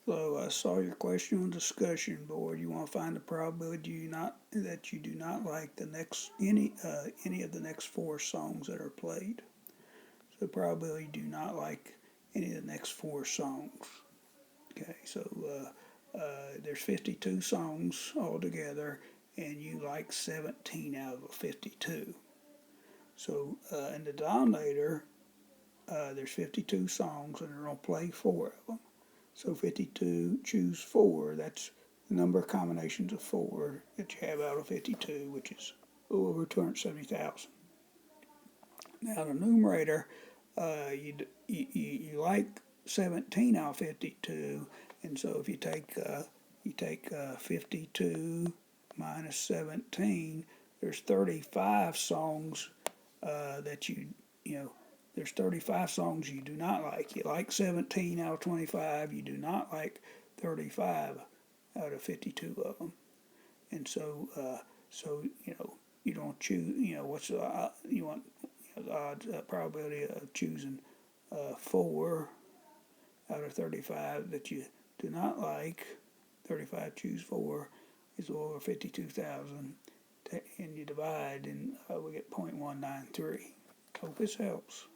So I saw your question on discussion board. You want to find the probability that you do not like the next any of the next four songs that are played. So probability you do not like any of the next four songs. Okay, so there's 52 songs altogether, and you like 17 out of the 52. So in the denominator, there's 52 songs, and they're going to play four of them. So 52, choose four. That's the number of combinations of four that you have out of 52, which is over 270,000. Now the numerator, you like 17 out of 52, and so if you take 52 minus 17, there's 35 songs that you know there's 35 songs you do not like. You like 17 out of 25. You do not like 35 out of 52 of them. And so you don't choose. What's you want the odds probability of choosing 4 out of 35 that you do not like. 35 choose 4 is over 52,000, and you divide, and we get 0.193. Hope this helps.